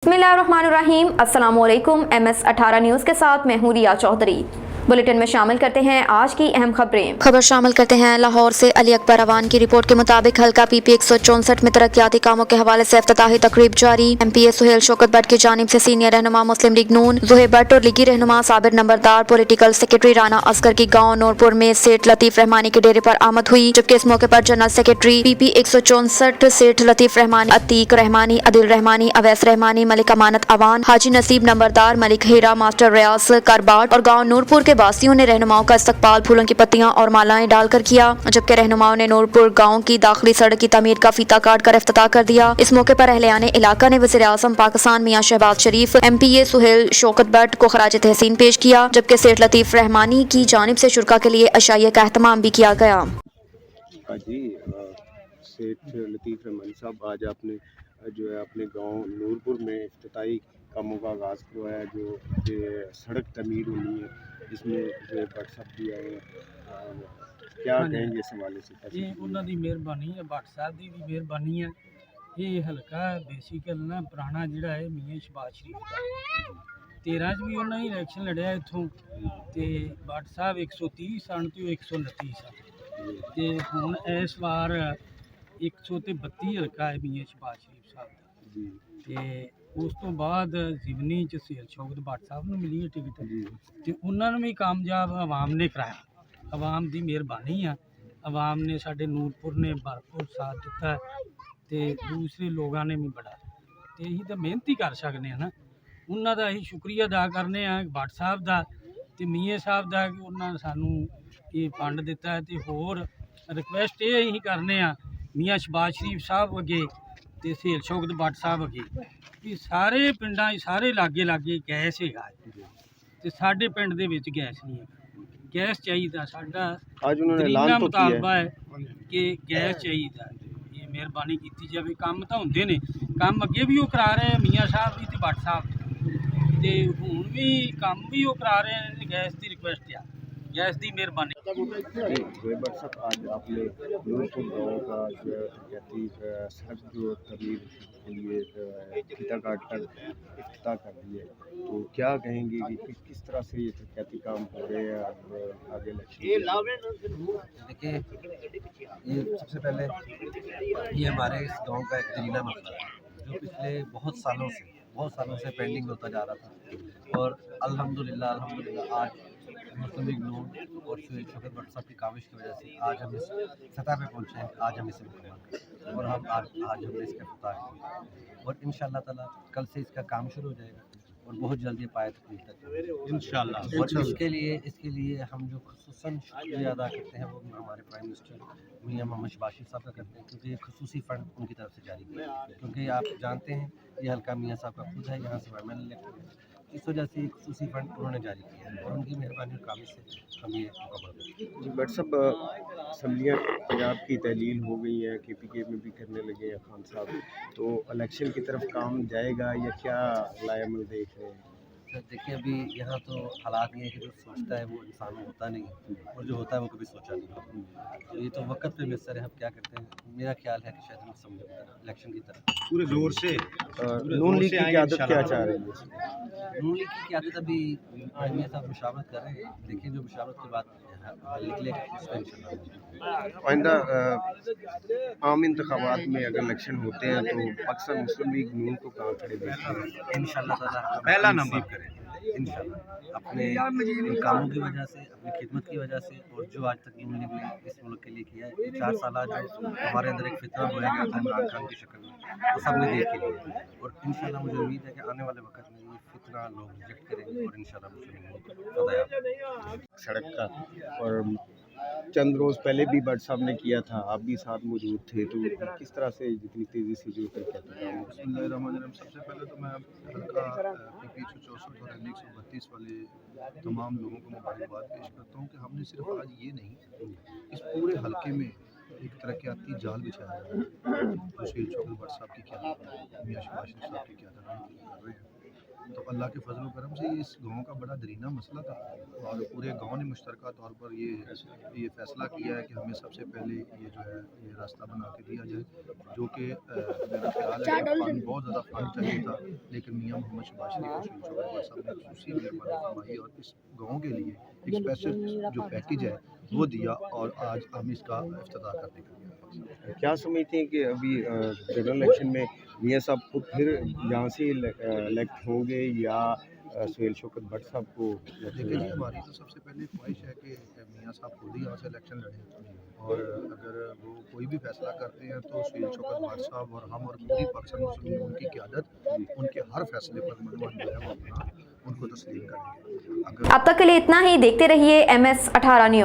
बिस्मिल्लाहिर्रहमानिर्रहीम। अस्सलामुअलैकुम। MS18 news के साथ मैं हूं रिया चौधरी। बुलेटिन में शामिल करते हैं आज की अहम खबरें। खबर शामिल करते हैं लाहौर से अली अकबर अवान की रिपोर्ट के मुताबिक हल्का PP 164 में तरक्याती कामों के हवाले से इफ्तिताही तकरीब जारी। MPA सुहेल शौकत भट्ट की जानिब से सीनियर रहनुमा मुस्लिम लीग नून ज़ुहैब भट्ट और लीगी रहनुमा साबिर नंबरदार पॉलिटिकल सेक्रेटरी राना असगर की गाँव नूरपुर में सेठ लतीफ रहमानी के डेरे पर आमद हुई, जबकि इस मौके पर जनरल सेक्रेटरी PP 164 सेठ लतीफ रहमानी, अतीक रहमानी, अदिल रहमानी, अवैस रहमानी, मलिक अमानत अवान, हाजी नसीब नंबरदार, मलिक हीरा, मास्टर रियास करबाट और गाँव नूरपुर के वासियों ने रहनुमाओं का इस्तकबाल फूलों की पत्तियां और मालाएं डालकर किया, जबकि रहनुमाओं ने नूरपुर गांव की दाखिली सड़क की तमीर का फीता काट कर इफ्तिताह कर दिया। इस मौके पर अहले इलाका ने वज़ीर आज़म पाकिस्तान मियां शहबाज शरीफ, MPA सुहेल शौकत भट्ट को खराज तहसीन पेश किया, जबकि सेठ लतीफ रहमानी की जानिब से शुरका के लिए अशाइया का एहतमाम भी किया गया। जी सेठ लतीफ़ रहमानी साहब, आज आपने जो है अपने गांव नूरपुर में इफ्तिताई कामों का आगाज़ करवाया, जो कि सड़क तमीर होनी है, जिसमें जो है भट्ट साहब भी आए हैं। क्या कहेंगे इस हवाले से? ये उन्होंने मेहरबानी है, भट्ट साहब की भी मेहरबानी है। ये हल्का बेसिकल ना पुराना जिहड़ा है मियां शहबाज शरीफ का 13 भी उन्होंने इलैक्शन लड़िया इत्थों, तो भट्ट साहब 130 सन तो 129 सन, तो हुण इस बार 132 हल्का है मियां शहबाज शरीफ साहब का। तो उस तो बाद जिमनी च सुहेल शौकत भट्ट साहब नूं मिली है टिकट, तो उन्होंने भी कामयाब आवाम ने कराया। आवाम की मेहरबानी है, आवाम ने साडे नूरपुर ने भरपूर साथ दिता, तो दूसरे लोगों ने भी बड़ा, तो असीं तो मेहनत ही कर सकते हैं ना। उन्हों का असीं शुक्रिया अदा करने भट्ट साहब का तो मियाँ साहब का कि उन्होंने सानू ये फंड दिता है। तो होर रिक्वेस्ट ये असीं करने मियाँ शहबाज शरीफ साहब अगे तो सुहेल शौकत भट्ट साहब अगे कि सारे पिंडां सारे लागे लागे गैस है, तो साडे पिंड दे विच गैस नहीं है। गैस चाहिए, साडा दरीना मुतालबा है कि गैस चाहिए। ये मेहरबानी की जाए। काम तो होंगे ने, काम अगे भी वो करा रहे हैं मियाँ साहब भी तो भट्ट साहब, तो हुण भी काम भी वो करा रहे हैं। गैस की रिक्वेस्ट है, गैस की मेहरबानी। भट्ट साहब, आज आपने नूरपुर गाँव का जो है सड़क जो तमीर के लिए फीता काट कर इफ्तिताह कर दी है, तो क्या कहेंगे कि किस तरह से ये तरक्याती काम हो रहे हैं आगे इलेक्शन? देखिए, ये सबसे पहले ये हमारे इस गांव का एक जरीना मसला है, जो पिछले बहुत सालों से पेंडिंग होता जा रहा था, और अल्हम्दुलिल्लाह आज मुस्लिम लीग नून और सुहेल शौकत भट्ट साहब की काविश की वजह से आज हम इस सतह पे पहुँचे हैं। आज हम इसे मुकम्मल करें और हम आज हमने इसका इफ्तिताह किया, और इंशाअल्लाह ताला कल से इसका काम शुरू हो जाएगा और बहुत जल्दी पाए तकमील तक इंशाअल्लाह। और इसके लिए हम जो खुसूसन शुक्रिया अदा करते हैं वो हमारे प्राइम मिनिस्टर मियां मोहम्मद शहबाज शरीफ साहब का करते हैं, क्योंकि ये खसूसी फ़ंड उनकी तरफ से जारी किया, क्योंकि आप जानते हैं ये हल्का मियां साहब का खुद है, यहाँ से MLA इलेक्टेड है, इस वजह से खसूसी फ़ंड उन्होंने जारी किया है, और उनकी मेहरबानी और काबिल से हम ये मुकम्मल करें। जी भट्ट साहब, असम्बलियाँ पंजाब की तहलील हो गई हैं, KPK में भी करने लगे हैं खान साहब, तो इलेक्शन की तरफ काम जाएगा या क्या लाएमल देख रहे हैं? सर देखिए, अभी यहाँ तो हालात ये है कि जो सोचता है वो इंसान में होता नहीं है, और जो होता है वो कभी सोचा नहीं होता। तो ये तो वक्त पे मिसर है, हम क्या करते हैं। मेरा ख्याल है कि शायद हम समझ इलेक्शन की तरफ पूरे जोर से नून लीग की क़यादत क्या चाह रही है? नून लीग की क़यादत अभी मियां साहब मुशावरत कर रहे हैं, देखिए जो मुशावरत के बाद निकलेगा उसका इंशाअल्लाह। आइंदा आम इंतखाबात में अगर इलेक्शन होते हैं तो अक्सर मुस्लिम लीग नून को कहाँ खड़े देखते हैं? इंशाअल्लाह ताला पहला नंबर करें इंशाअल्लाह, अपने इन कामों की वजह से, अपनी खिदमत की वजह से, और जो आज तक नून लीग ने इस मुल्क के लिए किया है। 4 साल जो हमारे अंदर एक फितरा बोया गया था इमरान खान की शक्ल में, वो सब ने देख लिया, और इंशाअल्लाह मुझे उम्मीद है कि आने वाले वक्त में ये फितना लोग रिजेक्ट करेंगे, और इंशाअल्लाह मुस्लिम सड़क का। और चंद रोज़ पहले भी भट्ट साहब ने किया था, आप भी साथ मौजूद थे, तो किस तरह से जितनी तेज़ी से जो बिस्मिल्लाहिर्रहमानिर्रहीम। सबसे पहले तो मैं हल्का PP 164 और NX 132 वाले तमाम लोगों को मुबारकबाद पेश करता हूँ कि हमने सिर्फ आज ये नहीं, इस पूरे हल्के में एक तरक्याती जाल बिछाया है। सुहेल शौकत भट्ट साहब की क्या मियां शहबाज शरीफ साहब की क्या कर रहे हैं, तो अल्लाह के फजल व करम से इस गांव का बड़ा दरीना मसला था और पूरे गांव ने मुश्तरका तौर पर ये फैसला किया है कि हमें सबसे पहले ये जो है ये रास्ता बना के दिया जाए, जो कि मेरा ख्याल है कि फंड बहुत ज़्यादा फंड चाहिए था, लेकिन मियां मोहम्मद शहबाज शरीफ और शहीद चौधरी साहब ने खुसूसी मेहरबानी फरमाई और इस गाँव के लिए एक स्पेशल जो पैकेज है वो दिया और आज हम इसका इफ्तिताह करने के लिए। क्या समझते हैं कि अभी जनरल इलेक्शन में मियाँ साहब खुद फिर यहाँ से इलेक्ट होंगे या सुहेल शौकत भट्ट साहब को? देखिए जी, हमारी तो सबसे पहले ख्वाहिश है कि मियाँ साहब खुद ही यहाँ से इलेक्शन लड़ें और अगर वो कोई भी फैसला करते हैं तो सुहेल शौकत भट्ट साहब और हम और पूरी पाकिस्तान मुस्लिम उनकी क़यादत उनके हर फैसले पर मनवान जो है वो अपना उनको तस्लीम करेंगे। अब तक के लिए इतना ही। देखते रहिए MS 18 न्यूज़।